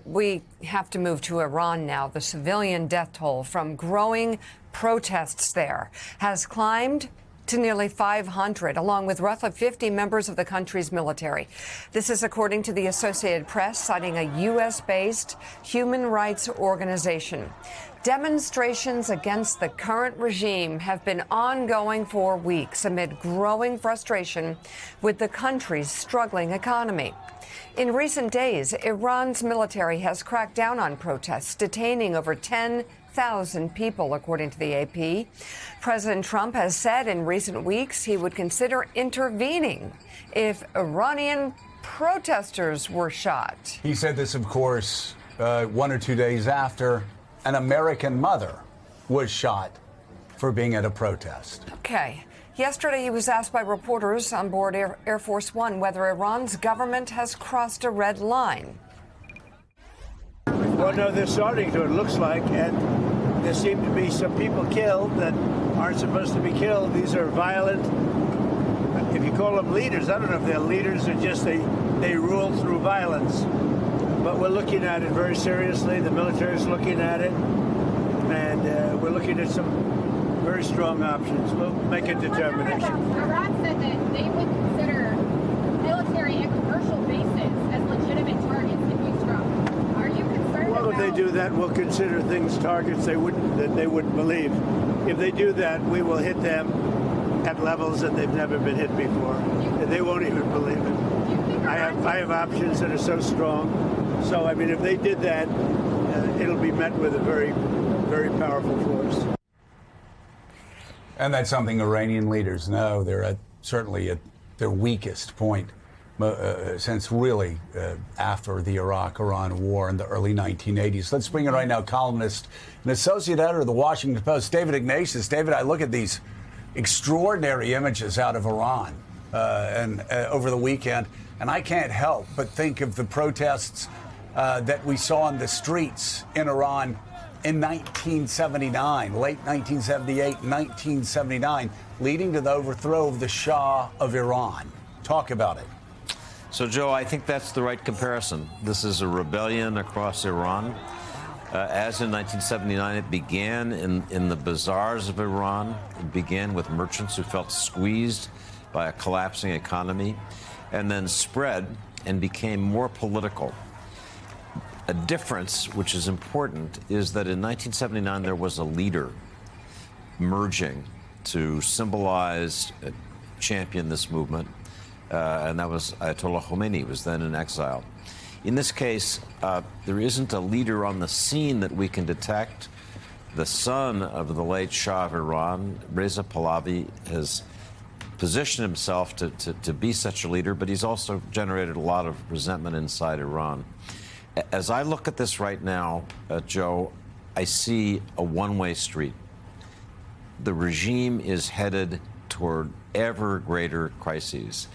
We have to move to Iran now. The civilian death toll from growing protests there has climbed to nearly 500, along with roughly 50 members of the country's military. This is according to the Associated Press, citing a U.S.-based human rights organization. Demonstrations against the current regime have been ongoing for weeks amid growing frustration with the country's struggling economy. In recent days, Iran's military has cracked down on protests, detaining over 10,000 people, according to the AP. President Trump has said in recent weeks he would consider intervening if Iranian protesters were shot. He said this, of course, 1 or 2 days after an American mother was shot for being at a protest. Okay. Yesterday, he was asked by reporters on board Air Force One whether Iran's government has crossed a red line. Well, no, they're starting to, it looks like, and there seem to be some people killed that aren't supposed to be killed. These are violent, if you call them leaders, I don't know if they're leaders or just they rule through violence. But we're looking at it very seriously. The military is looking at it, and we're looking at some very strong options. We'll make a determination. Iran said that they would consider military and commercial bases as legitimate targets if we struck. Are you concerned? Well, if they do that, we'll consider things targets they wouldn't believe. If they do that, we will hit them at levels that they've never been hit before. They won't even believe it. I have options that are so strong. So, I mean, if they did that, it'll be met with a very, very powerful force. And that's something Iranian leaders know. They're certainly at their weakest point since really after the Iraq-Iran war in the early 1980s. Let's bring in right now columnist and associate editor of the Washington Post, David Ignatius. David, I look at these extraordinary images out of Iran and over the weekend, and I can't help but think of the protests that we saw in the streets in Iran in 1979, late 1978, 1979, leading to the overthrow of the Shah of Iran. Talk about it. So, Joe, I think that's the right comparison. This is a rebellion across Iran. As in 1979, it began in the bazaars of Iran. It began with merchants who felt squeezed by a collapsing economy, and then spread and became more political. A difference, which is important, is that in 1979 there was a leader merging to symbolize, champion this movement, and that was Ayatollah Khomeini, who was then in exile. In this case, there isn't a leader on the scene that we can detect. The son of the late Shah of Iran, Reza Pahlavi, has positioned himself to be such a leader, but he's also generated a lot of resentment inside Iran. As I look at this right now, Joe, I see a one-way street. The regime is headed toward ever greater crises.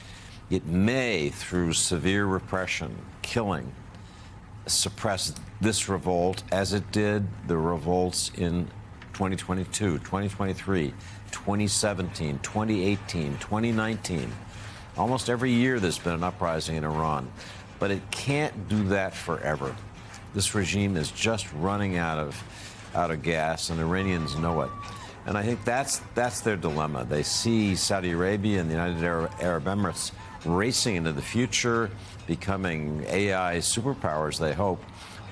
It may, through severe repression, killing, suppress this revolt as it did the revolts in 2022, 2023, 2017, 2018, 2019. Almost every year there's been an uprising in Iran. But it can't do that forever. This regime is just running out of gas, and Iranians know it. And I think that's their dilemma. They see Saudi Arabia and the United Arab Emirates racing into the future, becoming AI superpowers, they hope,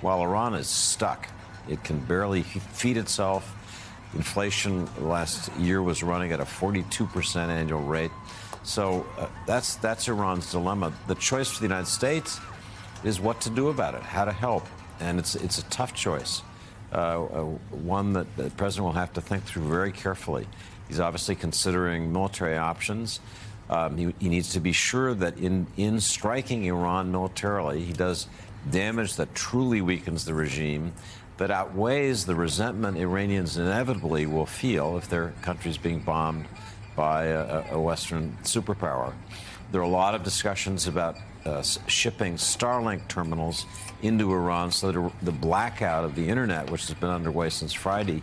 while Iran is stuck. It can barely feed itself. Inflation last year was running at a 42% annual rate. So that's Iran's dilemma. The choice for the United States is what to do about it, how to help. And it's a tough choice, one that the president will have to think through very carefully. He's obviously considering military options. He needs to be sure that in striking Iran militarily, he does damage that truly weakens the regime, that outweighs the resentment Iranians inevitably will feel if their country's being bombed by a Western superpower. There are a lot of discussions about shipping Starlink terminals into Iran so that the blackout of the internet, which has been underway since Friday,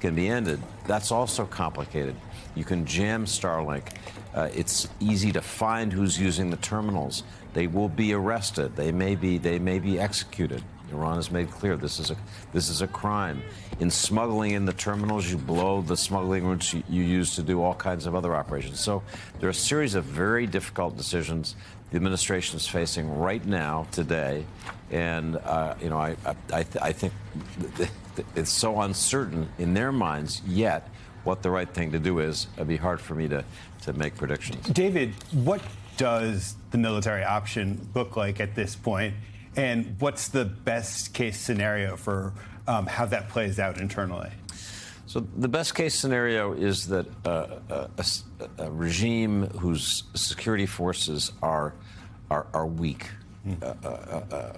can be ended. That's also complicated. You can jam Starlink. It's easy to find who's using the terminals. They will be arrested. They may be executed. Iran has made clear this is a crime. In smuggling in the terminals, you blow the smuggling routes you use to do all kinds of other operations. So there are a series of very difficult decisions the administration is facing right now, today, and I think it's so uncertain in their minds yet what the right thing to do is. It'd be hard for me to make predictions. David, what does the military option look like at this point, and what's the best case scenario for how that plays out internally? So the best case scenario is that a regime whose security forces are weak,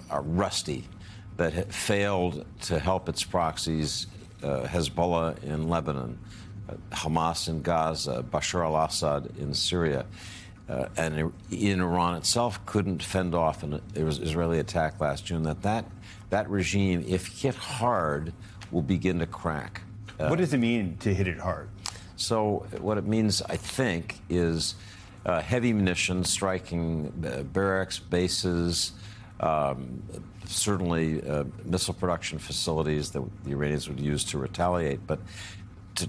are rusty, that failed to help its proxies, Hezbollah in Lebanon, Hamas in Gaza, Bashar al-Assad in Syria, and in Iran itself couldn't fend off an Israeli attack last June, that regime, if hit hard, will begin to crack. What does it mean to hit it hard? So what it means, I think, is heavy munitions striking barracks, bases, certainly missile production facilities that the Iranians would use to retaliate. But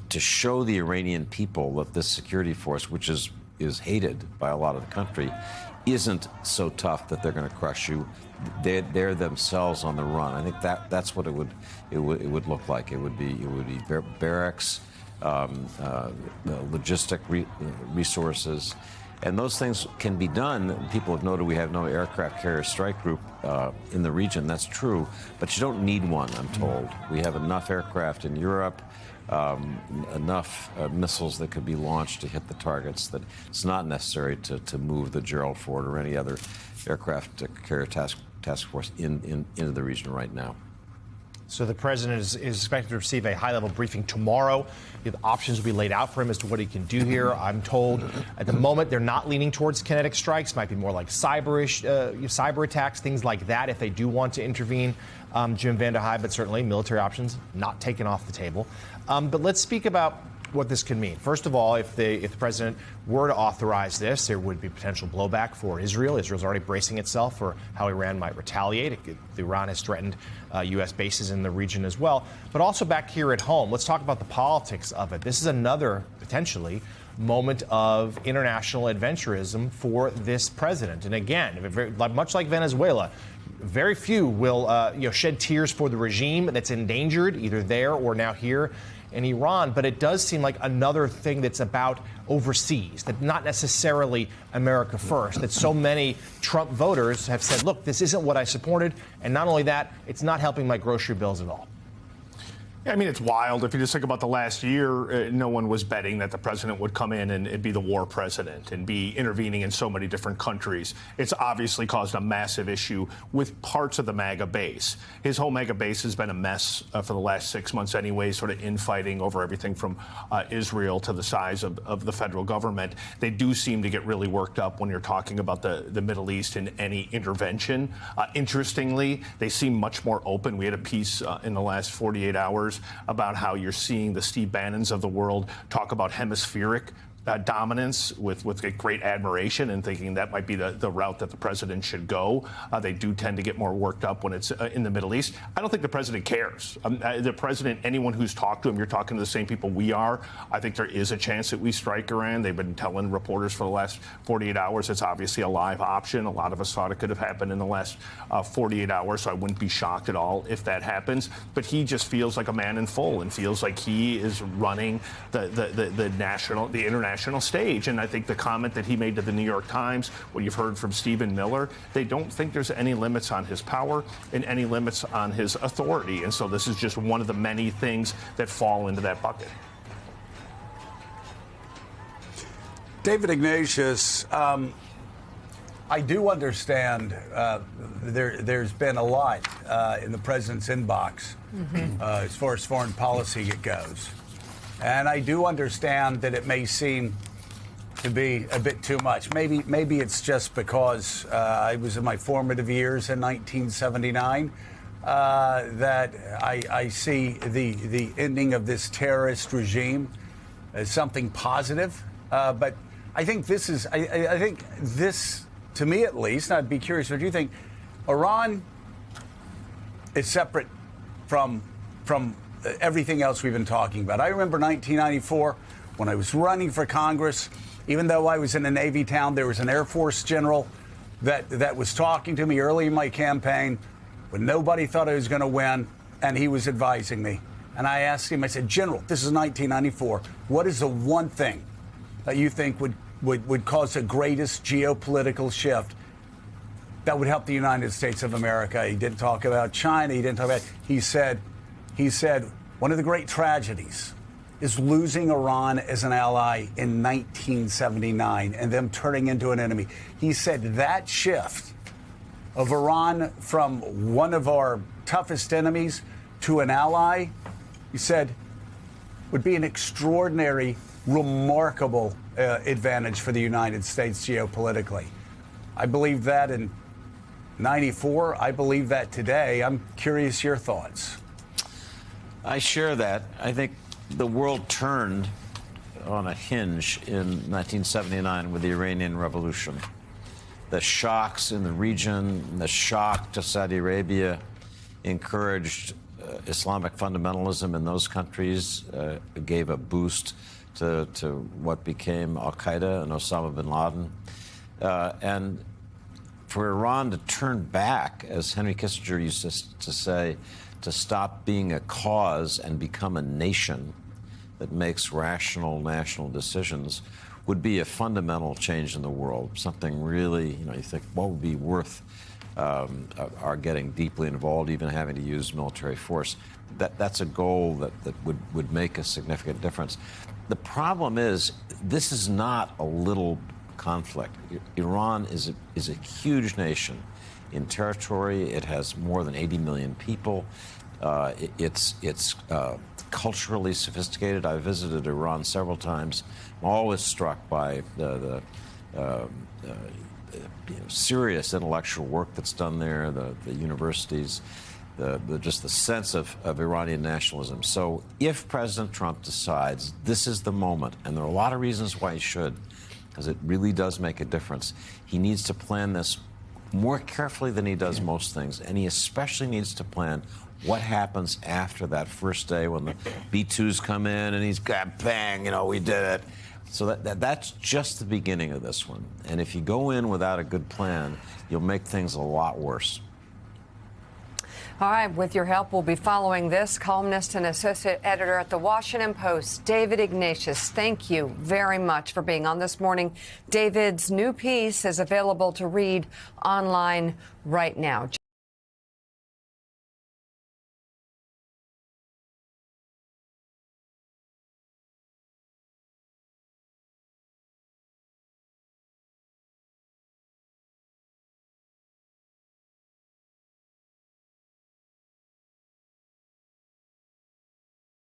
to show the Iranian people that this security force, which is hated by a lot of the country, isn't so tough that they're going to crush you. They're themselves on the run. I think that's what it would look like. It would be barracks, logistic resources, and those things can be done. People have noted we have no aircraft carrier strike group in the region. That's true, but you don't need one, I'm told. We have enough aircraft in Europe. Enough missiles that could be launched to hit the targets that it's not necessary to move the Gerald Ford or any other aircraft carrier task force into the region right now. So the president is expected to receive a high-level briefing tomorrow. The options will be laid out for him as to what he can do here. I'm told at the moment they're not leaning towards kinetic strikes. Might be more like cyber attacks, things like that, if they do want to intervene. Jim Vandehei, but certainly military options not taken off the table. But let's speak about what this could mean. First of all, if the president were to authorize this, there would be potential blowback for Israel. Israel's already bracing itself for how Iran might retaliate. Iran has threatened U.S. bases in the region as well. But also back here at home, let's talk about the politics of it. This is another, potentially, moment of international adventurism for this president. And again, much like Venezuela, very few will shed tears for the regime that's endangered, either there or now here in Iran. But it does seem like another thing that's about overseas, that not necessarily America first, that so many Trump voters have said, look, this isn't what I supported. And not only that, it's not helping my grocery bills at all. I mean, it's wild. If you just think about the last year, no one was betting that the president would come in and be the war president and be intervening in so many different countries. It's obviously caused a massive issue with parts of the MAGA base. His whole MAGA base has been a mess for the last 6 months anyway, sort of infighting over everything from Israel to the size of the federal government. They do seem to get really worked up when you're talking about the Middle East and any intervention. Interestingly, they seem much more open. We had a piece in the last 48 hours about how you're seeing the Steve Bannons of the world talk about hemispheric dominance with great admiration and thinking that might be the route that the president should go. They do tend to get more worked up when it's in the Middle East. I don't think the president cares. The president, anyone who's talked to him, you're talking to the same people we are. I think there is a chance that we strike Iran. They've been telling reporters for the last 48 hours it's obviously a live option. A lot of us thought it could have happened in the last 48 hours, so I wouldn't be shocked at all if that happens. But he just feels like a man in full and feels like he is running the international stage. And I think the comment that he made to the New York Times, what you've heard from Stephen Miller, they don't think there's any limits on his power and any limits on his authority. And so this is just one of the many things that fall into that bucket. David Ignatius, I do understand there's been a lot in the president's inbox as far as foreign policy goes. And I do understand that it may seem to be a bit too much. Maybe it's just because I was in my formative years in 1979 that I see the ending of this terrorist regime as something positive. But I think this is, I think this, to me at least, and I'd be curious what you think, Iran is separate from everything else we've been talking about. I remember 1994 when I was running for Congress. Even though I was in a Navy town, there was an Air Force general that was talking to me early in my campaign when nobody thought I was going to win, and he was advising me. And I asked him, I said, General, this is 1994. What is the one thing that you think would cause the greatest geopolitical shift that would help the United States of America? He didn't talk about China. He didn't talk about. He said, one of the great tragedies is losing Iran as an ally in 1979 and them turning into an enemy. He said that shift of Iran from one of our toughest enemies to an ally, he said, would be an extraordinary, remarkable advantage for the United States geopolitically. I believe that in 94. I believe that today. I'm curious your thoughts. I share that. I think the world turned on a hinge in 1979 with the Iranian Revolution. The shocks in the region, the shock to Saudi Arabia encouraged Islamic fundamentalism in those countries, gave a boost to what became Al-Qaeda and Osama bin Laden. And for Iran to turn back, as Henry Kissinger used to say, to stop being a cause and become a nation that makes rational national decisions would be a fundamental change in the world. Something really, you think, what would be worth our getting deeply involved, even having to use military force? That's a goal that would make a significant difference. The problem is, this is not a little conflict. Iran is a huge nation in territory. It has more than 80 million people. It's culturally sophisticated. I visited Iran several times. I'm always struck by the serious intellectual work that's done there, the universities, just the sense of Iranian nationalism. So if President Trump decides this is the moment, and there are a lot of reasons why he should, because it really does make a difference, he needs to plan this more carefully than he does most things, and he especially needs to plan what happens after that first day when the B-2s come in and he's got bang, we did it. So that's just the beginning of this one. And if you go in without a good plan, you'll make things a lot worse. All right, with your help, we'll be following this. Columnist and associate editor at The Washington Post, David Ignatius, thank you very much for being on this morning. David's new piece is available to read online right now.